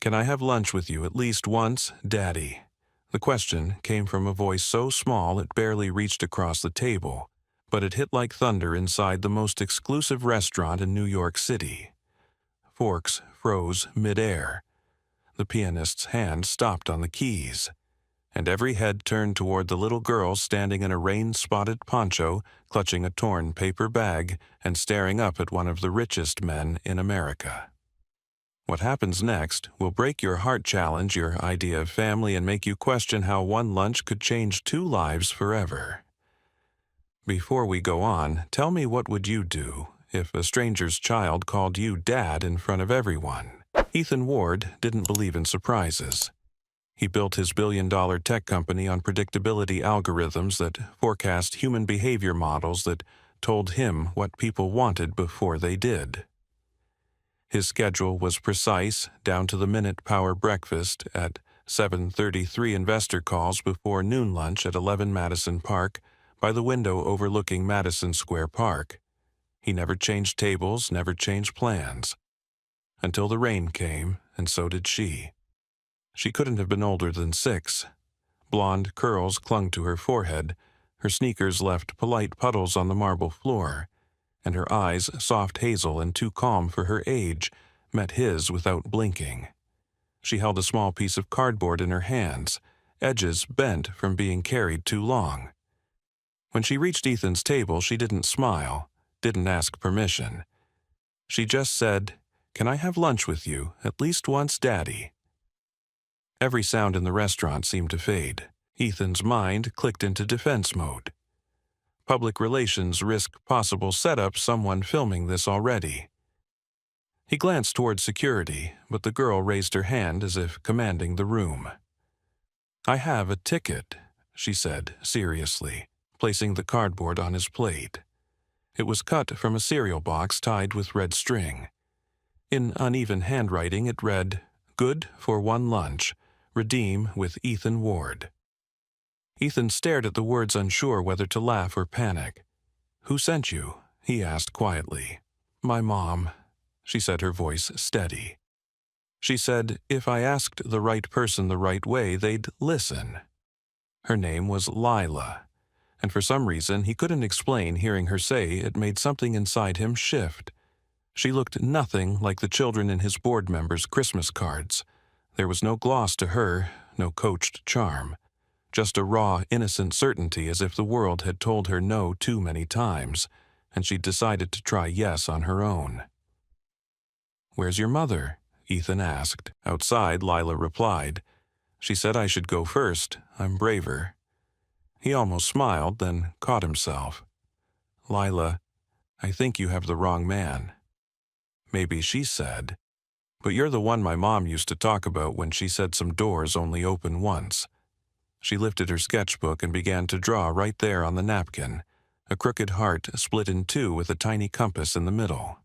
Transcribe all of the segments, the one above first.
"Can I have lunch with you at least once, Daddy?" The question came from a voice so small it barely reached across the table, but it hit like thunder inside the most exclusive restaurant in New York City. Forks froze midair. The pianist's hand stopped on the keys, and every head turned toward the little girl standing in a rain-spotted poncho, clutching a torn paper bag and staring up at one of the richest men in America. What happens next will break your heart, challenge your idea of family, and make you question how one lunch could change two lives forever. Before we go on, tell me, what would you do if a stranger's child called you Dad in front of everyone? Ethan Ward didn't believe in surprises. He built his billion-dollar tech company on predictability algorithms that forecast human behavior models that told him what people wanted before they did. His schedule was precise, down-to-the-minute power breakfast at 7:33, investor calls before noon lunch at 11 Madison Park, by the window overlooking Madison Square Park. He never changed tables, never changed plans. Until the rain came, and so did she. She couldn't have been older than 6. Blonde curls clung to her forehead, her sneakers left polite puddles on the marble floor, and her eyes, soft hazel and too calm for her age, met his without blinking. She held a small piece of cardboard in her hands, edges bent from being carried too long. When she reached Ethan's table, she didn't smile, didn't ask permission. She just said, "Can I have lunch with you, at least once, Daddy?" Every sound in the restaurant seemed to fade. Ethan's mind clicked into defense mode. Public relations risk possible setup, someone filming this already. He glanced toward security, but the girl raised her hand as if commanding the room. "I have a ticket," she said seriously, placing the cardboard on his plate. It was cut from a cereal box tied with red string. In uneven handwriting it read, "Good for one lunch. Redeem with Ethan Ward." Ethan stared at the words, unsure whether to laugh or panic. "Who sent you?" he asked quietly. "My mom," she said, her voice steady. "She said if I asked the right person the right way, they'd listen." Her name was Lila, and for some reason he couldn't explain, hearing her say it made something inside him shift. She looked nothing like the children in his board members' Christmas cards. There was no gloss to her, no coached charm. Just a raw, innocent certainty, as if the world had told her no too many times, and she'd decided to try yes on her own. "Where's your mother?" Ethan asked. Outside, Lila replied. "She said I should go first. I'm braver." He almost smiled, then caught himself. "Lila, I think you have the wrong man." "Maybe," she said. "But you're the one my mom used to talk about when she said some doors only open once." She lifted her sketchbook and began to draw right there on the napkin, a crooked heart split in two with a tiny compass in the middle.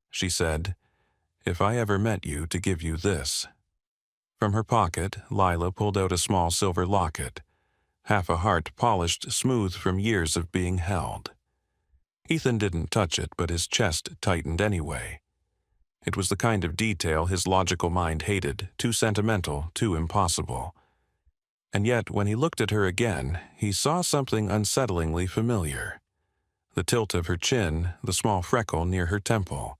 She said, "If I ever met you, to give you this." From her pocket, Lila pulled out a small silver locket, half a heart polished smooth from years of being held. Ethan didn't touch it, but his chest tightened anyway. It was the kind of detail his logical mind hated, too sentimental, too impossible. And yet, when he looked at her again, he saw something unsettlingly familiar. The tilt of her chin, the small freckle near her temple.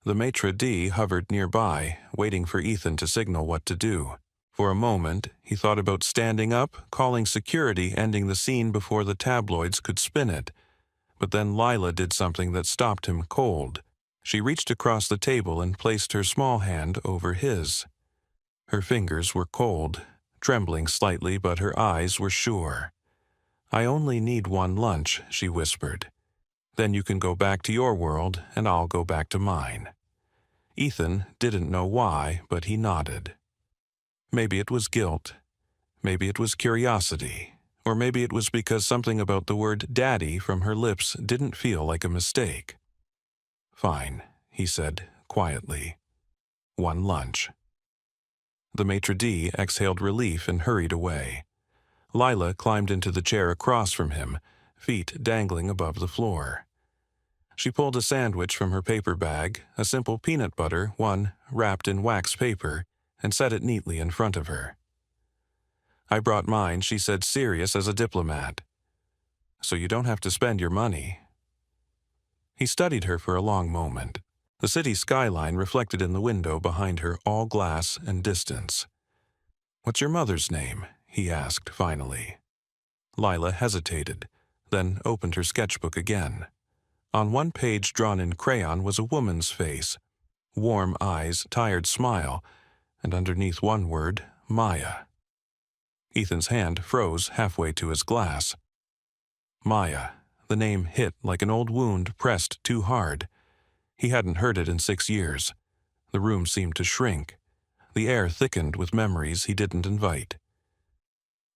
The maitre d' hovered nearby, waiting for Ethan to signal what to do. For a moment, he thought about standing up, calling security, ending the scene before the tabloids could spin it. But then Lila did something that stopped him cold. She reached across the table and placed her small hand over his. Her fingers were cold, trembling slightly, but her eyes were sure. "I only need one lunch," she whispered. "Then you can go back to your world, and I'll go back to mine." Ethan didn't know why, but he nodded. Maybe it was guilt. Maybe it was curiosity. Or maybe it was because something about the word "daddy" from her lips didn't feel like a mistake. "Fine," he said quietly. "One lunch." The maitre d' exhaled relief and hurried away. Lila climbed into the chair across from him, feet dangling above the floor. She pulled a sandwich from her paper bag, a simple peanut butter one wrapped in wax paper, and set it neatly in front of her. "I brought mine," she said, serious as a diplomat. "So you don't have to spend your money." He studied her for a long moment. The city skyline reflected in the window behind her, all glass and distance. "What's your mother's name?" he asked finally. Lila hesitated, then opened her sketchbook again. On one page drawn in crayon was a woman's face, warm eyes, tired smile, and underneath one word, Maya. Ethan's hand froze halfway to his glass. Maya. The name hit like an old wound pressed too hard. He hadn't heard it in 6 years. The room seemed to shrink. The air thickened with memories he didn't invite.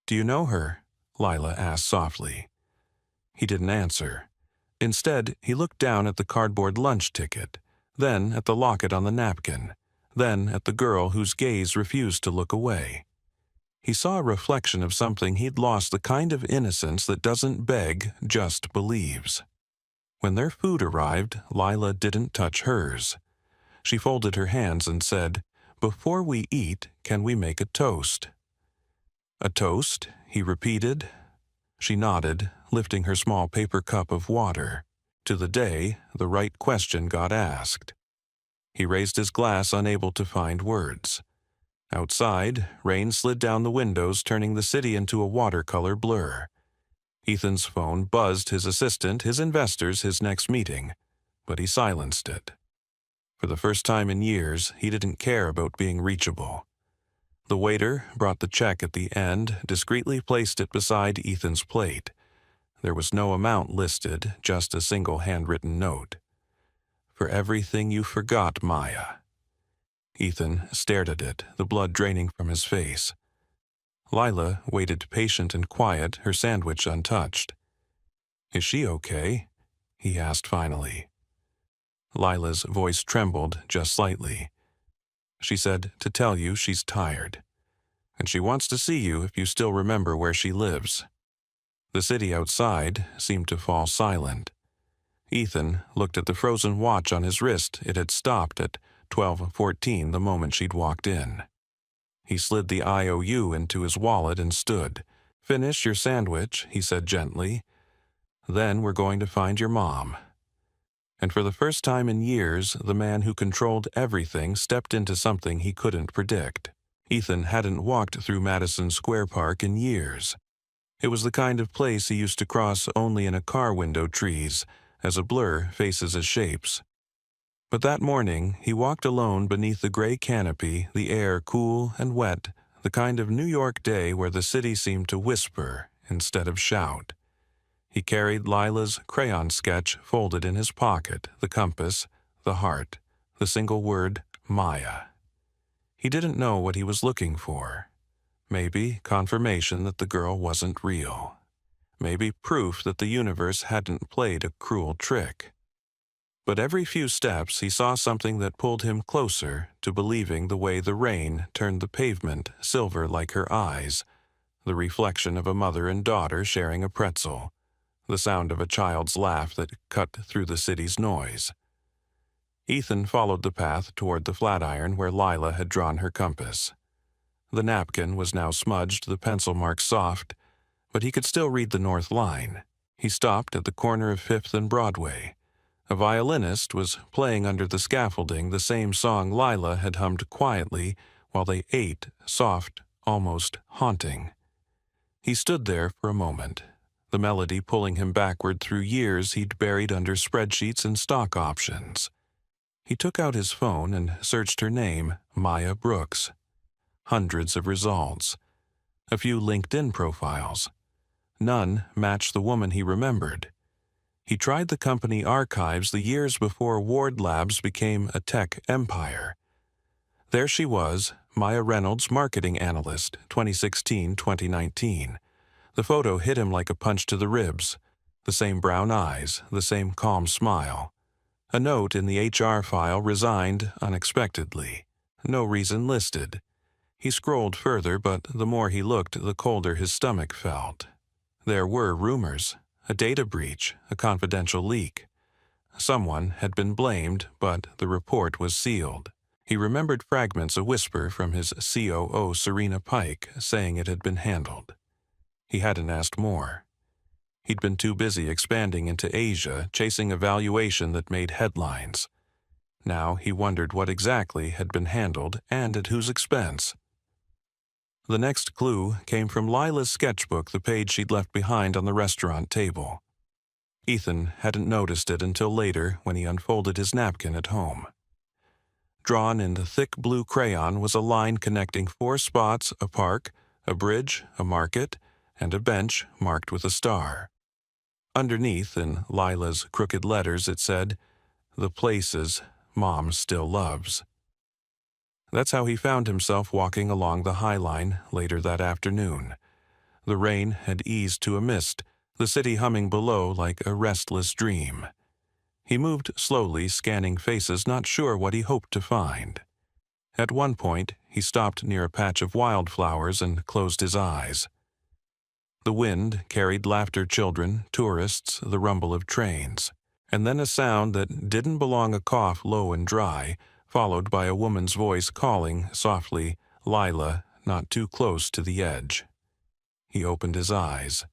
"Do you know her?" Lila asked softly. He didn't answer. Instead, he looked down at the cardboard lunch ticket, then at the locket on the napkin, then at the girl whose gaze refused to look away. He saw a reflection of something he'd lost, the kind of innocence that doesn't beg, just believes. When their food arrived, Lila didn't touch hers. She folded her hands and said, "Before we eat, can we make a toast?" "A toast?" he repeated. She nodded, lifting her small paper cup of water. To the day the right question got asked. He raised his glass, unable to find words. Outside, rain slid down the windows, turning the city into a watercolor blur. Ethan's phone buzzed his assistant, his investors, his next meeting, but he silenced it. For the first time in years, he didn't care about being reachable. The waiter brought the check at the end, discreetly placed it beside Ethan's plate. There was no amount listed, just a single handwritten note. "For everything you forgot, Maya." Ethan stared at it, the blood draining from his face. Lila waited patient and quiet, her sandwich untouched. "Is she okay?" he asked finally. Lila's voice trembled just slightly. She said to tell you she's tired, and she wants to see you if you still remember where she lives. The city outside seemed to fall silent. Ethan looked at the frozen watch on his wrist. It had stopped at 12:14 the moment she'd walked in. He slid the IOU into his wallet and stood. "Finish your sandwich," he said gently. "Then we're going to find your mom." And for the first time in years, the man who controlled everything stepped into something he couldn't predict. Ethan hadn't walked through Madison Square Park in years. It was the kind of place he used to cross only in a car window, trees, as a blur faces its shapes. But that morning, he walked alone beneath the gray canopy, the air cool and wet, the kind of New York day where the city seemed to whisper instead of shout. He carried Lila's crayon sketch folded in his pocket, the compass, the heart, the single word, Maya. He didn't know what he was looking for. Maybe confirmation that the girl wasn't real. Maybe proof that the universe hadn't played a cruel trick. But every few steps he saw something that pulled him closer to believing, the way the rain turned the pavement silver like her eyes, the reflection of a mother and daughter sharing a pretzel, the sound of a child's laugh that cut through the city's noise. Ethan followed the path toward the Flatiron where Lila had drawn her compass. The napkin was now smudged, the pencil marks soft, but he could still read the north line. He stopped at the corner of 5th and Broadway. A violinist was playing under the scaffolding the same song Lila had hummed quietly while they ate, soft, almost haunting. He stood there for a moment, the melody pulling him backward through years he'd buried under spreadsheets and stock options. He took out his phone and searched her name, Maya Brooks. Hundreds of results. A few LinkedIn profiles. None matched the woman he remembered. He tried the company archives the years before Ward Labs became a tech empire. There she was, Maya Reynolds, marketing analyst, 2016-2019. The photo hit him like a punch to the ribs. The same brown eyes, the same calm smile. A note in the HR file, resigned unexpectedly. No reason listed. He scrolled further, but the more he looked, the colder his stomach felt. There were rumors. A data breach, a confidential leak. Someone had been blamed, but the report was sealed. He remembered fragments a whisper from his COO, Serena Pike, saying it had been handled. He hadn't asked more. He'd been too busy expanding into Asia, chasing a valuation that made headlines. Now he wondered what exactly had been handled and at whose expense. The next clue came from Lila's sketchbook, the page she'd left behind on the restaurant table. Ethan hadn't noticed it until later when he unfolded his napkin at home. Drawn in the thick blue crayon was a line connecting 4 spots, a park, a bridge, a market, and a bench marked with a star. Underneath, in Lila's crooked letters, it said, "The places Mom still loves." That's how he found himself walking along the High Line later that afternoon. The rain had eased to a mist, the city humming below like a restless dream. He moved slowly, scanning faces, not sure what he hoped to find. At one point, he stopped near a patch of wildflowers and closed his eyes. The wind carried laughter, children, tourists, the rumble of trains, and then a sound that didn't belong, a cough low and dry, followed by a woman's voice calling softly, "Lila, not too close to the edge." He opened his eyes.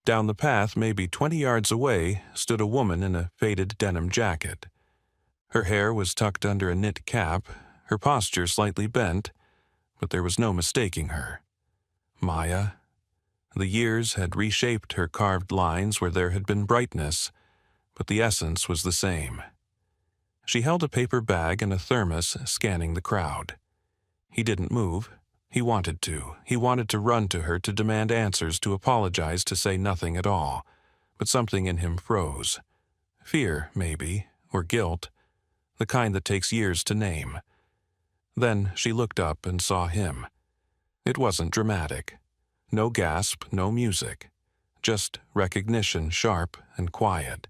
Down the path, maybe 20 yards away, stood a woman in a faded denim jacket. Her hair was tucked under a knit cap, her posture slightly bent, but there was no mistaking her. Maya. The years had reshaped her carved lines where there had been brightness, but the essence was the same. She held a paper bag and a thermos, scanning the crowd. He didn't move. He wanted to. He wanted to run to her, to demand answers, to apologize, to say nothing at all. But something in him froze. Fear, maybe, or guilt, the kind that takes years to name. Then she looked up and saw him. It wasn't dramatic. No gasp, no music. Just recognition, sharp and quiet.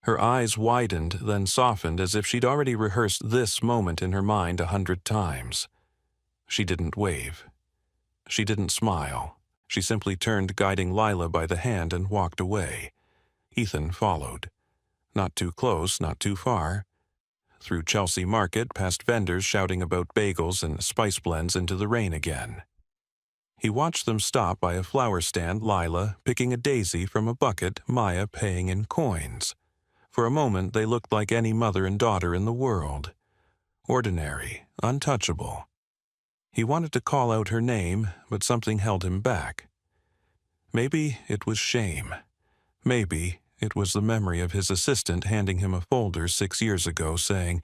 Her eyes widened, then softened, as if she'd already rehearsed this moment in her mind 100 times. She didn't wave. She didn't smile. She simply turned, guiding Lila by the hand, and walked away. Ethan followed. Not too close, not too far. Through Chelsea Market, past vendors shouting about bagels and spice blends, into the rain again. He watched them stop by a flower stand, Lila picking a daisy from a bucket, Maya paying in coins. For a moment they looked like any mother and daughter in the world. Ordinary, untouchable. He wanted to call out her name, but something held him back. Maybe it was shame. Maybe it was the memory of his assistant handing him a folder 6 years ago saying,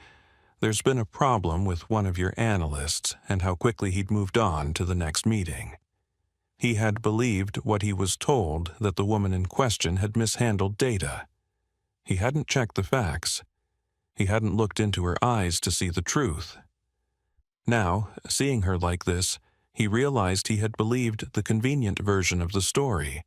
"There's been a problem with one of your analysts," and how quickly he'd moved on to the next meeting. He had believed what he was told, that the woman in question had mishandled data. He hadn't checked the facts. He hadn't looked into her eyes to see the truth. Now, seeing her like this, he realized he had believed the convenient version of the story,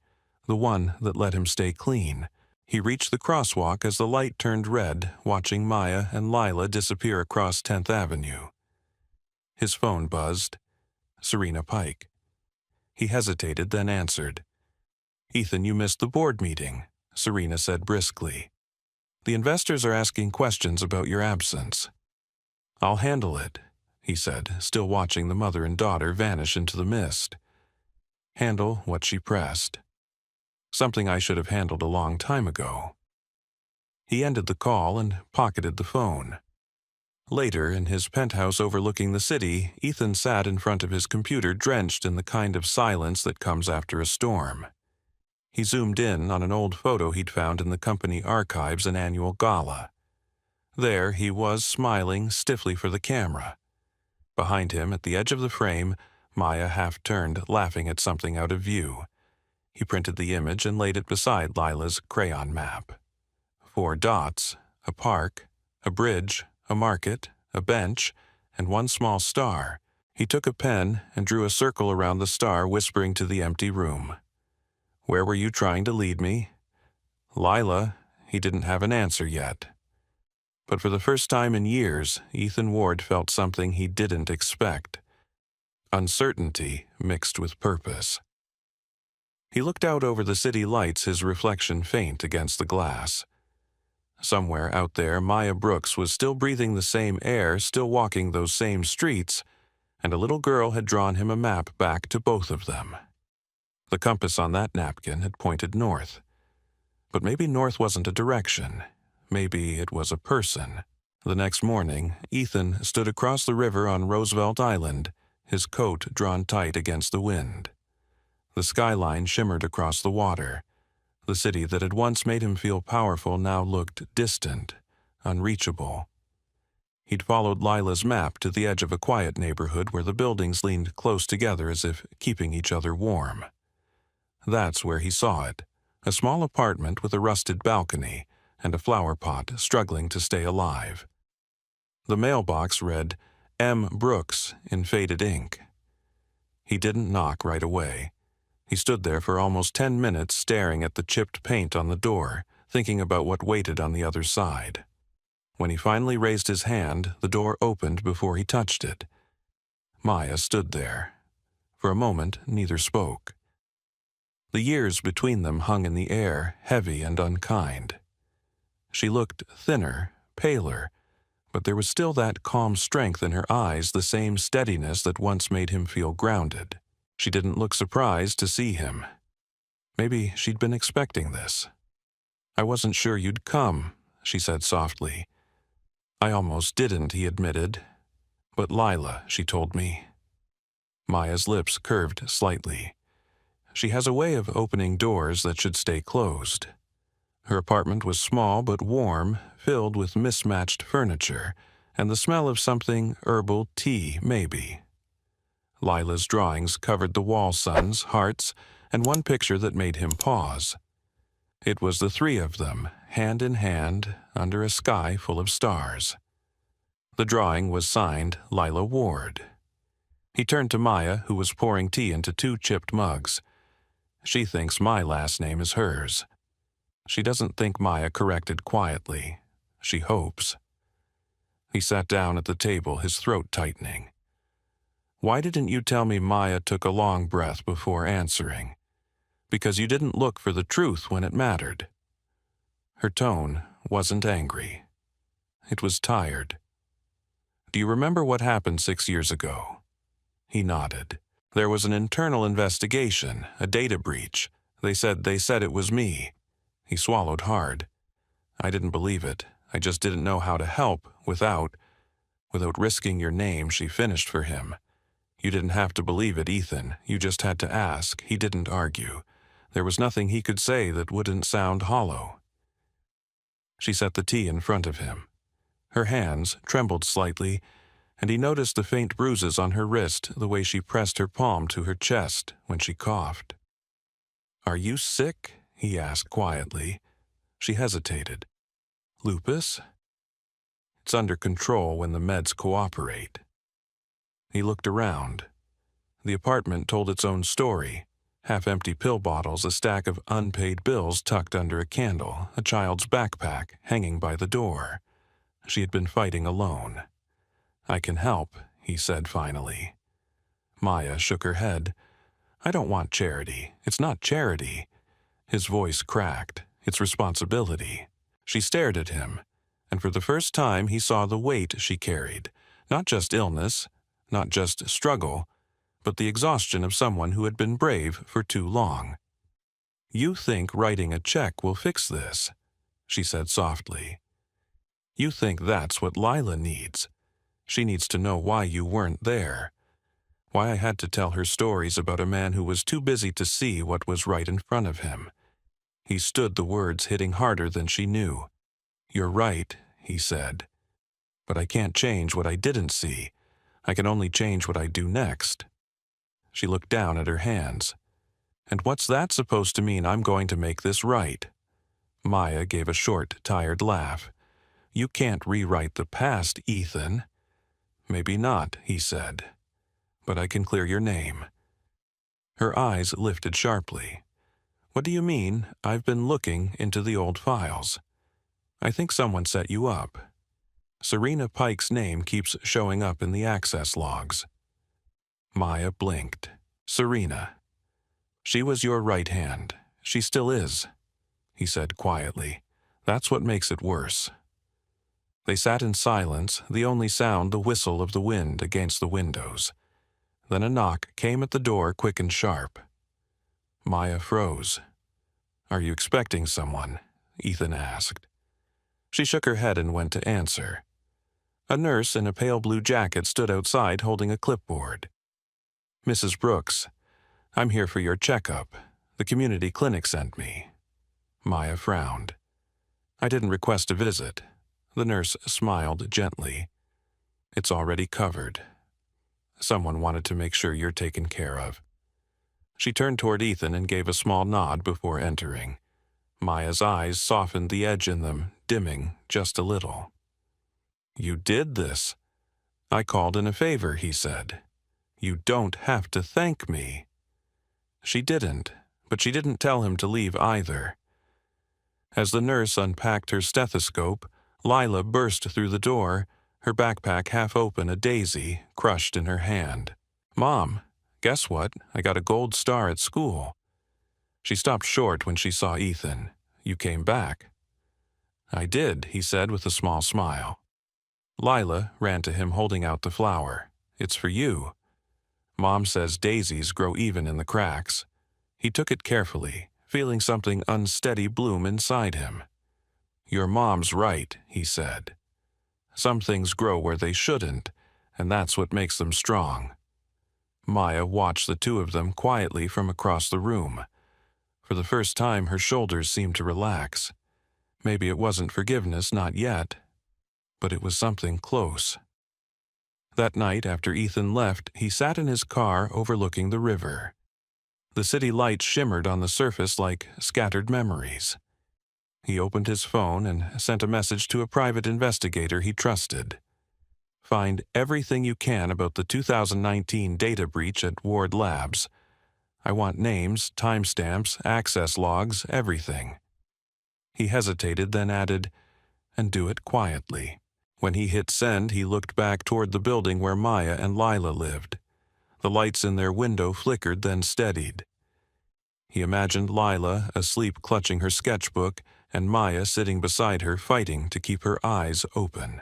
the one that let him stay clean. He reached the crosswalk as the light turned red, watching Maya and Lila disappear across 10th Avenue. His phone buzzed. Serena Pike. He hesitated, then answered. "Ethan, you missed the board meeting," Serena said briskly. "The investors are asking questions about your absence." "I'll handle it," he said, still watching the mother and daughter vanish into the mist. Handle what she pressed. Something I should have handled a long time ago. He ended the call and pocketed the phone. Later, in his penthouse overlooking the city, Ethan sat in front of his computer, drenched in the kind of silence that comes after a storm. He zoomed in on an old photo he'd found in the company archives, an annual gala. There he was, smiling stiffly for the camera. Behind him, at the edge of the frame, Maya half turned, laughing at something out of view. He printed the image and laid it beside Lila's crayon map. 4 dots, a park, a bridge, a market, a bench, and 1 small star. He took a pen and drew a circle around the star, whispering to the empty room. "Where were you trying to lead me?" Lila, he didn't have an answer yet. But for the first time in years, Ethan Ward felt something he didn't expect. Uncertainty mixed with purpose. He looked out over the city lights, his reflection faint against the glass. Somewhere out there, Maya Brooks was still breathing the same air, still walking those same streets, and a little girl had drawn him a map back to both of them. The compass on that napkin had pointed north. But maybe north wasn't a direction. Maybe it was a person. The next morning, Ethan stood across the river on Roosevelt Island, his coat drawn tight against the wind. The skyline shimmered across the water. The city that had once made him feel powerful now looked distant, unreachable. He'd followed Lila's map to the edge of a quiet neighborhood where the buildings leaned close together as if keeping each other warm. That's where he saw it, a small apartment with a rusted balcony and a flower pot struggling to stay alive. The mailbox read, M. Brooks in faded ink. He didn't knock right away. He stood there for almost 10 minutes staring at the chipped paint on the door, thinking about what waited on the other side. When he finally raised his hand, the door opened before he touched it. Maya stood there. For a moment, neither spoke. The years between them hung in the air, heavy and unkind. She looked thinner, paler, but there was still that calm strength in her eyes, the same steadiness that once made him feel grounded. She didn't look surprised to see him. Maybe she'd been expecting this. "I wasn't sure you'd come," she said softly. "I almost didn't," he admitted. "But Lila," she told me. Maya's lips curved slightly. She has a way of opening doors that should stay closed. Her apartment was small but warm, filled with mismatched furniture, and the smell of something herbal tea, maybe. Lila's drawings covered the wall, suns, hearts, and one picture that made him pause. It was the three of them, hand in hand, under a sky full of stars. The drawing was signed Lila Ward. He turned to Maya, who was pouring tea into 2 chipped mugs. "She thinks my last name is hers." She doesn't think, Maya corrected quietly. She hopes. He sat down at the table, his throat tightening. "Why didn't you tell me?" Maya took a long breath before answering. "Because you didn't look for the truth when it mattered." Her tone wasn't angry. It was tired. "Do you remember what happened 6 years ago?" He nodded. "There was an internal investigation, a data breach. They said it was me." He swallowed hard. "I didn't believe it. I just didn't know how to help without risking your name," she finished for him. "You didn't have to believe it, Ethan. You just had to ask." He didn't argue. There was nothing he could say that wouldn't sound hollow. She set the tea in front of him. Her hands trembled slightly, and he noticed the faint bruises on her wrist, the way she pressed her palm to her chest when she coughed. "Are you sick?" he asked quietly. She hesitated. "Lupus?" "It's under control when the meds cooperate." He looked around. The apartment told its own story. Half-empty pill bottles, a stack of unpaid bills tucked under a candle, a child's backpack hanging by the door. She had been fighting alone. "I can help," he said finally. Maya shook her head. "I don't want charity. It's not charity." His voice cracked. "It's responsibility." She stared at him, and for the first time he saw the weight she carried. Not just illness, not just struggle, but the exhaustion of someone who had been brave for too long. "You think writing a check will fix this," she said softly. "You think that's what Lila needs. She needs to know why you weren't there. Why I had to tell her stories about a man who was too busy to see what was right in front of him." He stood, the words hitting harder than she knew. "You're right," he said. "But I can't change what I didn't see. I can only change what I do next." She looked down at her hands. "And what's that supposed to mean? I'm going to make this right?" Maya gave a short, tired laugh. "You can't rewrite the past, Ethan." "Maybe not," he said. "But I can clear your name." Her eyes lifted sharply. "What do you mean?" "I've been looking into the old files. I think someone set you up. Serena Pike's name keeps showing up in the access logs." Maya blinked. "Serena. She was your right hand. She still is," he said quietly. That's what makes it worse. They sat in silence, the only sound the whistle of the wind against the windows. Then a knock came at the door, quick and sharp. Maya froze. "Are you expecting someone?" Ethan asked. She shook her head and went to answer. A nurse in a pale blue jacket stood outside holding a clipboard. "Mrs. Brooks, I'm here for your checkup. The community clinic sent me." Maya frowned. "I didn't request a visit." The nurse smiled gently. "It's already covered. Someone wanted to make sure you're taken care of." She turned toward Ethan and gave a small nod before entering. Maya's eyes softened, the edge in them dimming just a little. "You did this." "I called in a favor," he said. "You don't have to thank me." She didn't, but she didn't tell him to leave either. As the nurse unpacked her stethoscope, Lila burst through the door, her backpack half open, a daisy crushed in her hand. "Mom, guess what? I got a gold star at school." She stopped short when she saw Ethan. "You came back." "I did," he said with a small smile. Lila ran to him holding out the flower. "It's for you. Mom says daisies grow even in the cracks." He took it carefully, feeling something unsteady bloom inside him. "Your mom's right," he said. "Some things grow where they shouldn't, and that's what makes them strong." Maya watched the two of them quietly from across the room. For the first time, her shoulders seemed to relax. Maybe it wasn't forgiveness, not yet, but it was something close. That night, after Ethan left, he sat in his car overlooking the river. The city lights shimmered on the surface like scattered memories. He opened his phone and sent a message to a private investigator he trusted. "Find everything you can about the 2019 data breach at Ward Labs. I want names, timestamps, access logs, everything." He hesitated, then added, "And do it quietly." When he hit send, he looked back toward the building where Maya and Lila lived. The lights in their window flickered, then steadied. He imagined Lila asleep clutching her sketchbook and Maya sitting beside her fighting to keep her eyes open.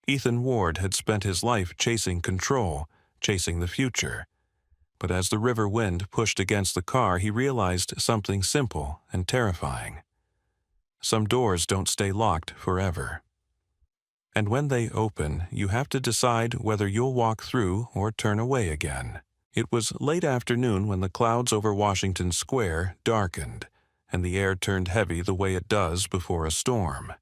Ethan Ward had spent his life chasing control, chasing the future. But as the river wind pushed against the car, he realized something simple and terrifying. Some doors don't stay locked forever. And when they open, you have to decide whether you'll walk through or turn away again. It was late afternoon when the clouds over Washington Square darkened, and the air turned heavy the way it does before a storm.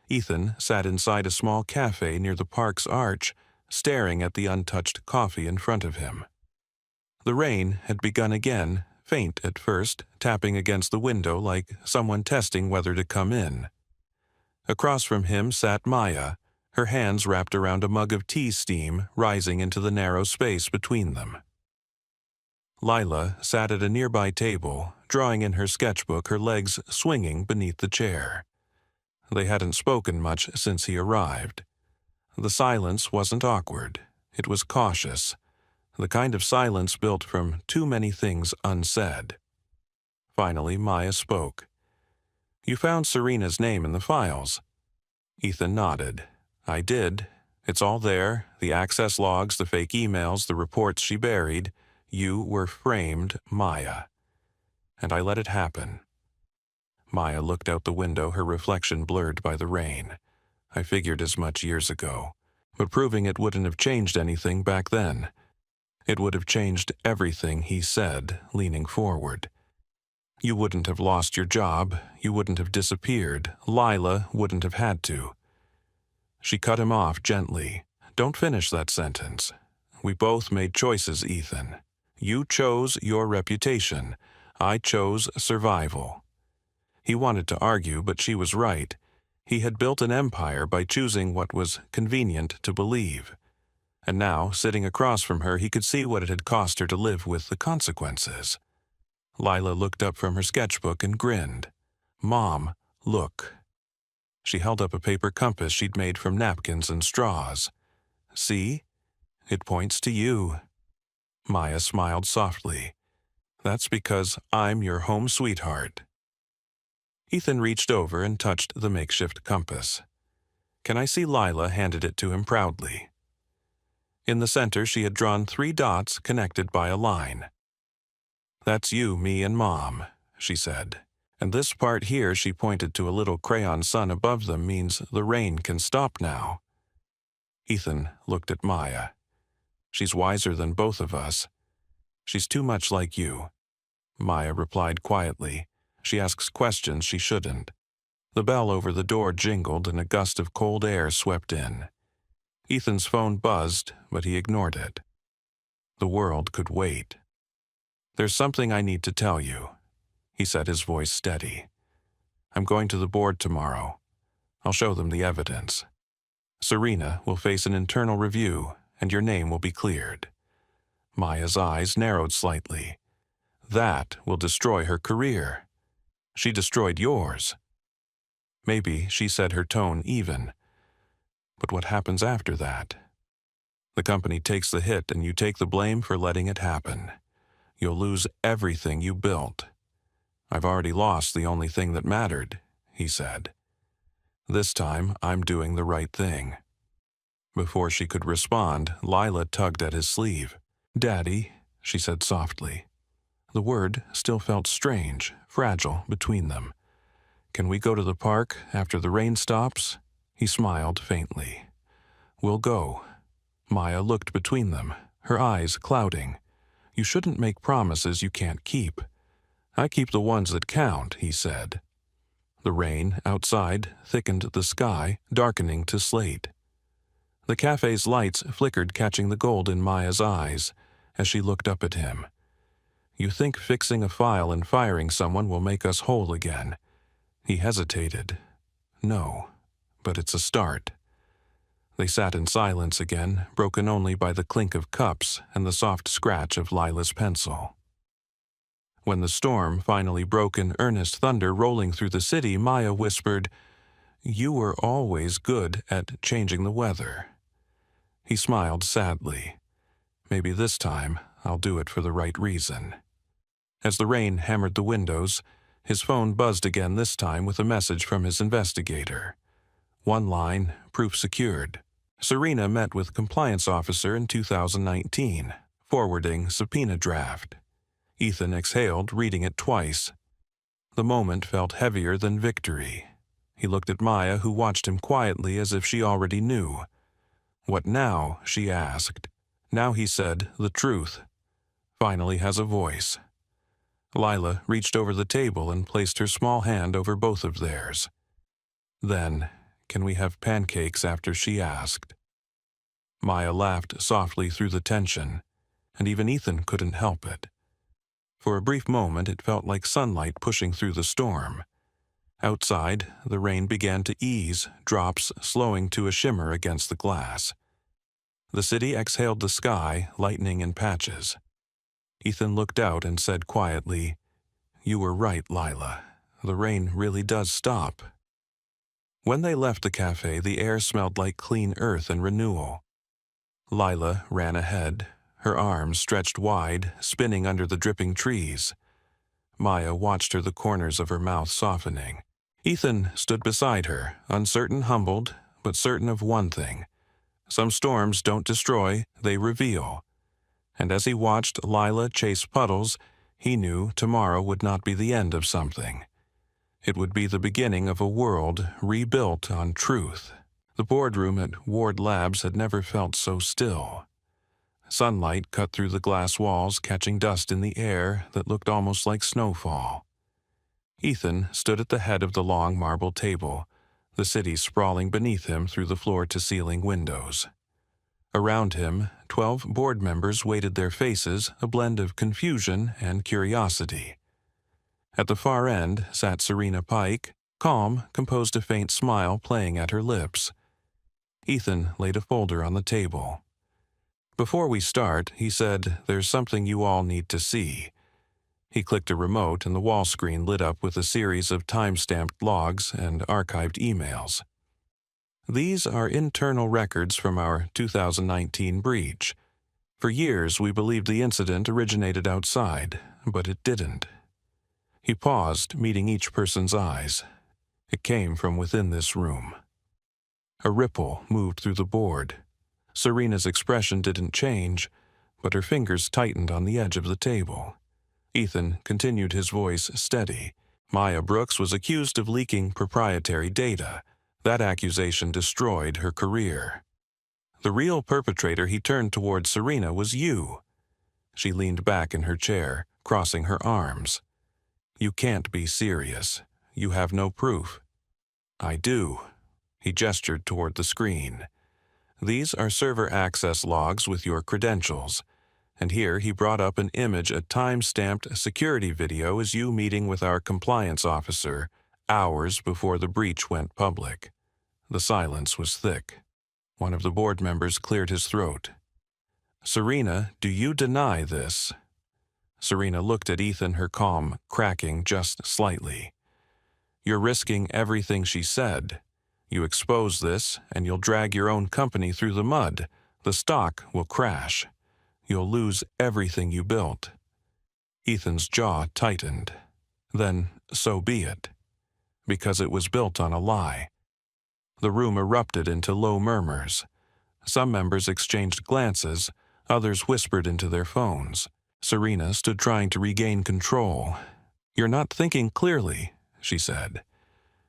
Ethan sat inside a small cafe near the park's arch, staring at the untouched coffee in front of him. The rain had begun again, faint at first, tapping against the window like someone testing whether to come in. Across from him sat Maya, her hands wrapped around a mug of tea, steam rising into the narrow space between them. Lila sat at a nearby table, drawing in her sketchbook, her legs swinging beneath the chair. They hadn't spoken much since he arrived. The silence wasn't awkward. It was cautious, the kind of silence built from too many things unsaid. Finally, Maya spoke. "You found Serena's name in the files." Ethan nodded. "I did. It's all there, the access logs, the fake emails, the reports she buried. You were framed, Maya. And I let it happen." Maya looked out the window, her reflection blurred by the rain. "I figured as much years ago. But proving it wouldn't have changed anything back then. It would have changed everything," he said, leaning forward. "You wouldn't have lost your job. You wouldn't have disappeared. Lila wouldn't have had to." She cut him off gently. "Don't finish that sentence. We both made choices, Ethan. You chose your reputation. I chose survival." He wanted to argue, but she was right. He had built an empire by choosing what was convenient to believe. And now, sitting across from her, he could see what it had cost her to live with the consequences. Lila looked up from her sketchbook and grinned. "Mom, look." She held up a paper compass she'd made from napkins and straws. "See? It points to you." Maya smiled softly. "That's because I'm your home sweetheart." Ethan reached over and touched the makeshift compass. "Can I see Lila?" handed it to him proudly. In the center, she had drawn 3 dots connected by a line. "That's you, me, and Mom," she said. "And this part here," she pointed to a little crayon sun above them, "means the rain can stop now." Ethan looked at Maya. "She's wiser than both of us. She's too much like you." Maya replied quietly. "She asks questions she shouldn't." The bell over the door jingled and a gust of cold air swept in. Ethan's phone buzzed, but he ignored it. The world could wait. "There's something I need to tell you," he said, his voice steady. "I'm going to the board tomorrow. I'll show them the evidence. Serena will face an internal review, and your name will be cleared." Maya's eyes narrowed slightly. "That will destroy her career. She destroyed yours." "Maybe," she said, her tone even. "But what happens after that? The company takes the hit and you take the blame for letting it happen. You'll lose everything you built." "I've already lost the only thing that mattered," he said. "This time, I'm doing the right thing." Before she could respond, Lila tugged at his sleeve. "Daddy," she said softly. The word still felt strange, fragile between them. "Can we go to the park after the rain stops?" He smiled faintly. "We'll go." Maya looked between them, her eyes clouding. "You shouldn't make promises you can't keep." "I keep the ones that count," he said. The rain outside thickened the sky, darkening to slate. The cafe's lights flickered, catching the gold in Maya's eyes as she looked up at him. "You think fixing a file and firing someone will make us whole again?" He hesitated. "No, but it's a start." They sat in silence again, broken only by the clink of cups and the soft scratch of Lila's pencil. When the storm finally broke in earnest thunder rolling through the city, Maya whispered, "You were always good at changing the weather." He smiled sadly. "Maybe this time I'll do it for the right reason." As the rain hammered the windows, his phone buzzed again, this time with a message from his investigator. One line, proof secured. Serena met with compliance officer in 2019, forwarding subpoena draft. Ethan exhaled, reading it twice. The moment felt heavier than victory. He looked at Maya, who watched him quietly as if she already knew. "What now?" she asked. Now he said, "The truth finally has a voice." Lila reached over the table and placed her small hand over both of theirs. "Then, can we have pancakes after?" she asked. Maya laughed softly through the tension, and even Ethan couldn't help it. For a brief moment, it felt like sunlight pushing through the storm. Outside, the rain began to ease, drops slowing to a shimmer against the glass. The city exhaled the sky, lightening in patches. Ethan looked out and said quietly, "You were right, Lila. The rain really does stop." When they left the cafe, the air smelled like clean earth and renewal. Lila ran ahead, her arms stretched wide, spinning under the dripping trees. Maya watched her, the corners of her mouth softening. Ethan stood beside her, uncertain, humbled, but certain of one thing. Some storms don't destroy, they reveal. And as he watched Lila chase puddles, he knew tomorrow would not be the end of something. It would be the beginning of a world rebuilt on truth. The boardroom at Ward Labs had never felt so still. Sunlight cut through the glass walls, catching dust in the air that looked almost like snowfall. Ethan stood at the head of the long marble table, the city sprawling beneath him through the floor-to-ceiling windows. Around him, 12 board members waited, their faces a blend of confusion and curiosity. At the far end sat Serena Pike, calm, composed, a faint smile playing at her lips. Ethan laid a folder on the table. "Before we start," he said, "there's something you all need to see." He clicked a remote and the wall screen lit up with a series of time-stamped logs and archived emails. "These are internal records from our 2019 breach. For years we believed the incident originated outside, but it didn't." He paused, meeting each person's eyes. It came from within this room. A ripple moved through the board. Serena's expression didn't change, but her fingers tightened on the edge of the table. Ethan continued, his voice steady. Maya Brooks was accused of leaking proprietary data. That accusation destroyed her career. The real perpetrator, he turned toward Serena, was you. She leaned back in her chair, crossing her arms. You can't be serious. You have no proof. I do. He gestured toward the screen. These are server access logs with your credentials. And here he brought up an image, a time-stamped security video as you meeting with our compliance officer hours before the breach went public. The silence was thick. One of the board members cleared his throat. Serena, do you deny this? Serena looked at Ethan, her calm cracking just slightly. You're risking everything, she said. You expose this, and you'll drag your own company through the mud. The stock will crash. You'll lose everything you built. Ethan's jaw tightened. Then, so be it. Because it was built on a lie. The room erupted into low murmurs. Some members exchanged glances, others whispered into their phones. Serena stood trying to regain control. You're not thinking clearly, she said.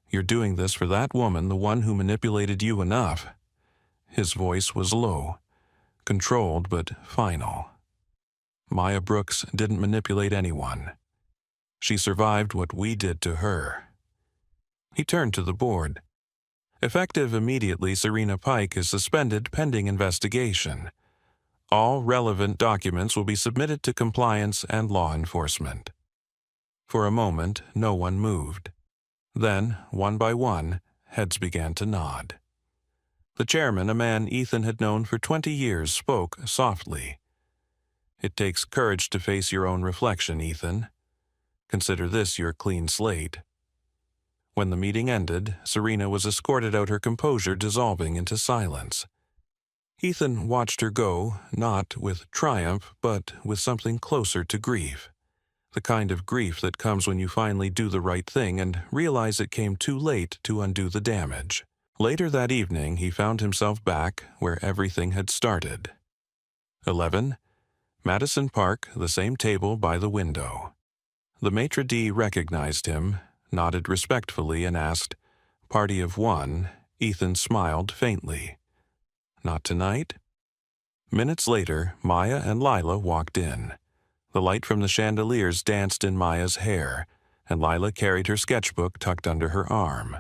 You're doing this for that woman, the one who manipulated you enough. His voice was low, controlled but final. Maya Brooks didn't manipulate anyone. She survived what we did to her. He turned to the board. Effective immediately, Serena Pike is suspended pending investigation. All relevant documents will be submitted to compliance and law enforcement. For a moment, no one moved. Then, one by one, heads began to nod. The chairman, a man Ethan had known for 20 years, spoke softly. It takes courage to face your own reflection, Ethan. Consider this your clean slate. When the meeting ended, Serena was escorted out, her composure dissolving into silence. Ethan watched her go, not with triumph, but with something closer to grief. The kind of grief that comes when you finally do the right thing and realize it came too late to undo the damage. Later that evening, he found himself back where everything had started. 11. Madison Park, the same table by the window. The maitre d' recognized him, nodded respectfully, and asked, "Party of one?" Ethan smiled faintly. "Not tonight?" Minutes later, Maya and Lila walked in. The light from the chandeliers danced in Maya's hair, and Lila carried her sketchbook tucked under her arm.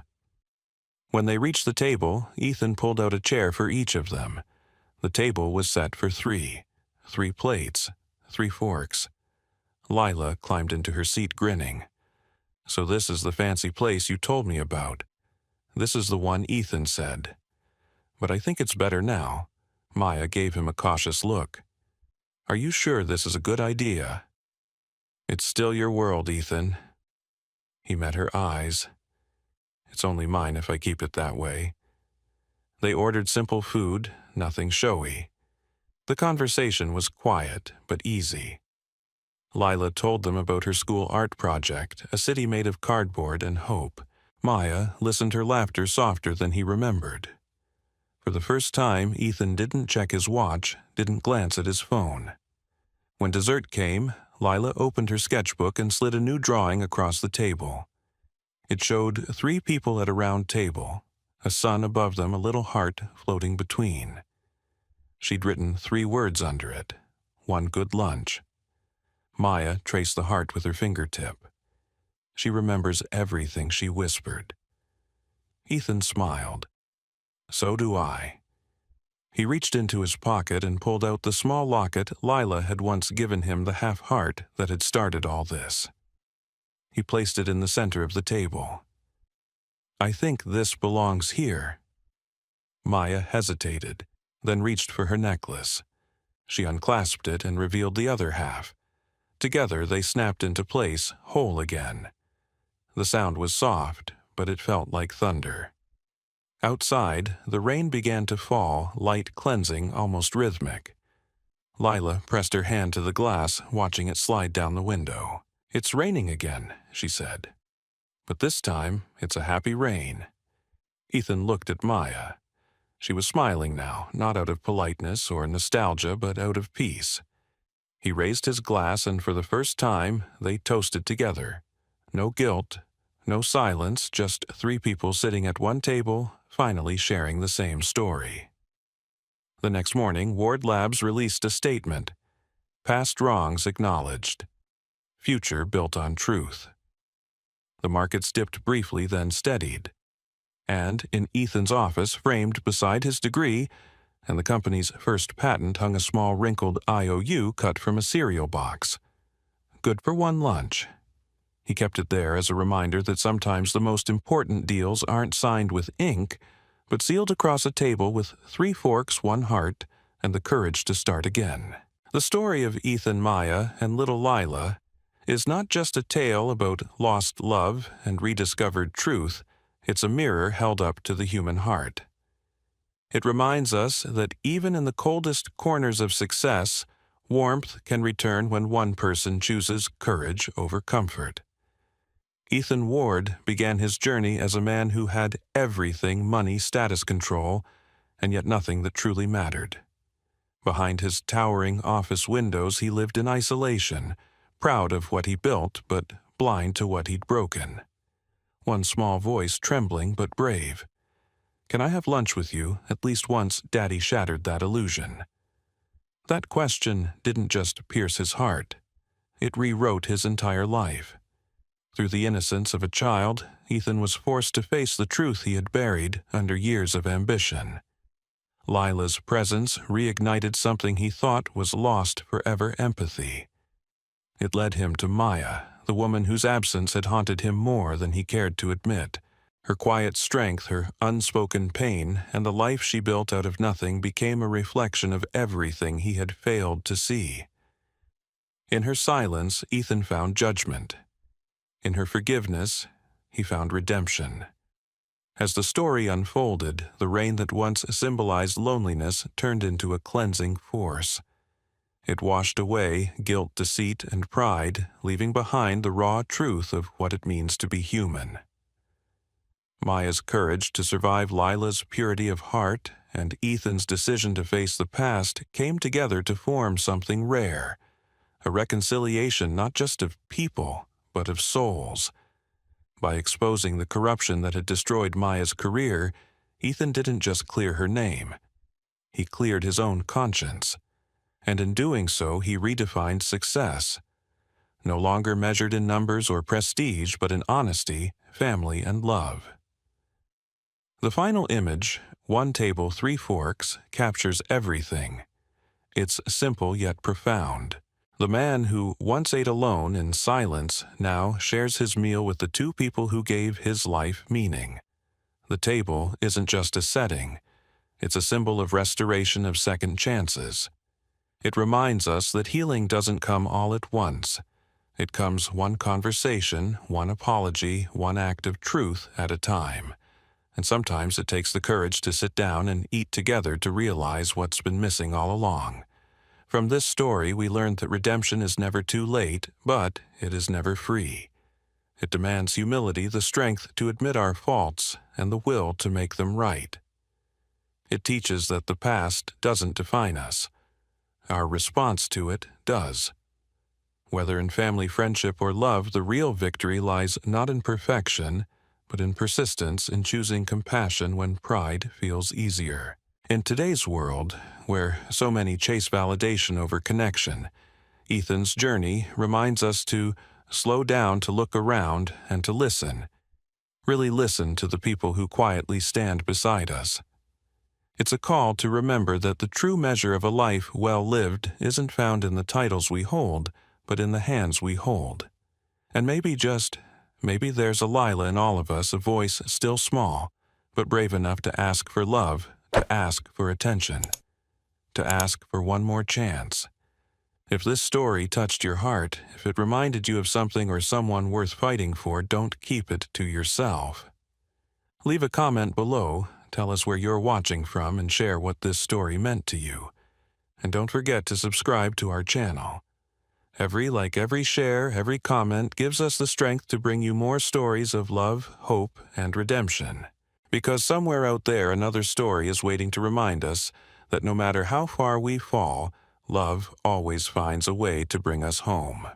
When they reached the table, Ethan pulled out a chair for each of them. The table was set for 3 plates, 3 forks. Lila climbed into her seat, grinning. "So this is the fancy place you told me about." "This is the one," Ethan said. "But I think it's better now." Maya gave him a cautious look. "Are you sure this is a good idea?" "It's still your world, Ethan." He met her eyes. "It's only mine if I keep it that way." They ordered simple food, nothing showy. The conversation was quiet but easy. Lila told them about her school art project, a city made of cardboard and hope. Maya listened, her laughter softer than he remembered. For the first time, Ethan didn't check his watch, didn't glance at his phone. When dessert came, Lila opened her sketchbook and slid a new drawing across the table. It showed 3 people at a round table, a sun above them, a little heart floating between. She'd written 3 words under it: "One good lunch." Maya traced the heart with her fingertip. "She remembers everything she whispered." Ethan smiled. "So do I." He reached into his pocket and pulled out the small locket Lila had once given him, the half-heart that had started all this. He placed it in the center of the table. "I think this belongs here." Maya hesitated, then reached for her necklace. She unclasped it and revealed the other half. Together they snapped into place, whole again. The sound was soft, but it felt like thunder. Outside, the rain began to fall, light cleansing, almost rhythmic. Lila pressed her hand to the glass, watching it slide down the window. "It's raining again," she said. "But this time, it's a happy rain." Ethan looked at Maya. She was smiling now, not out of politeness or nostalgia, but out of peace. He raised his glass, and for the first time, they toasted together. No guilt, no silence, just three people sitting at one table, finally sharing the same story. The next morning, Ward Labs released a statement. Past wrongs acknowledged. Future built on truth. The markets dipped briefly, then steadied. And in Ethan's office, framed beside his degree, and the company's first patent, hung a small wrinkled IOU cut from a cereal box. Good for one lunch. He kept it there as a reminder that sometimes the most important deals aren't signed with ink, but sealed across a table with 3 forks, 1 heart, and the courage to start again. The story of Ethan, Maya, and little Lila is not just a tale about lost love and rediscovered truth, it's a mirror held up to the human heart. It reminds us that even in the coldest corners of success, warmth can return when one person chooses courage over comfort. Ethan Ward began his journey as a man who had everything: money, status, control, and yet nothing that truly mattered. Behind his towering office windows, he lived in isolation, proud of what he built, but blind to what he'd broken. One small voice, trembling but brave. "Can I have lunch with you?" At least once, Daddy shattered that illusion. That question didn't just pierce his heart. It rewrote his entire life. Through the innocence of a child, Ethan was forced to face the truth he had buried under years of ambition. Lila's presence reignited something he thought was lost forever: empathy. It led him to Maya, the woman whose absence had haunted him more than he cared to admit. Her quiet strength, her unspoken pain, and the life she built out of nothing became a reflection of everything he had failed to see. In her silence, Ethan found judgment. In her forgiveness, he found redemption. As the story unfolded, the rain that once symbolized loneliness turned into a cleansing force. It washed away guilt, deceit, and pride, leaving behind the raw truth of what it means to be human. Maya's courage to survive, Lila's purity of heart, and Ethan's decision to face the past came together to form something rare, a reconciliation not just of people, but of souls. By exposing the corruption that had destroyed Maya's career, Ethan didn't just clear her name. He cleared his own conscience. And in doing so, he redefined success. No longer measured in numbers or prestige, but in honesty, family, and love. The final image, 1 table, 3 forks, captures everything. It's simple yet profound. The man who once ate alone in silence now shares his meal with the 2 people who gave his life meaning. The table isn't just a setting. It's a symbol of restoration, of second chances. It reminds us that healing doesn't come all at once. It comes one conversation, one apology, one act of truth at a time. And sometimes it takes the courage to sit down and eat together to realize what's been missing all along. From this story, we learned that redemption is never too late, but it is never free. It demands humility, the strength to admit our faults, and the will to make them right. It teaches that the past doesn't define us. Our response to it does. Whether in family, friendship, or love, the real victory lies not in perfection, but in persistence, in choosing compassion when pride feels easier. In today's world, where so many chase validation over connection, Ethan's journey reminds us to slow down, to look around, and to listen. Really listen to the people who quietly stand beside us. It's a call to remember that the true measure of a life well lived isn't found in the titles we hold, but in the hands we hold. And maybe there's a Lila in all of us, a voice still small, but brave enough to ask for love, to ask for attention, to ask for one more chance. If this story touched your heart, if it reminded you of something or someone worth fighting for, don't keep it to yourself. Leave a comment below, tell us where you're watching from, and share what this story meant to you. And don't forget to subscribe to our channel. Every like, every share, every comment gives us the strength to bring you more stories of love, hope, and redemption. Because somewhere out there another story is waiting to remind us that no matter how far we fall, love always finds a way to bring us home.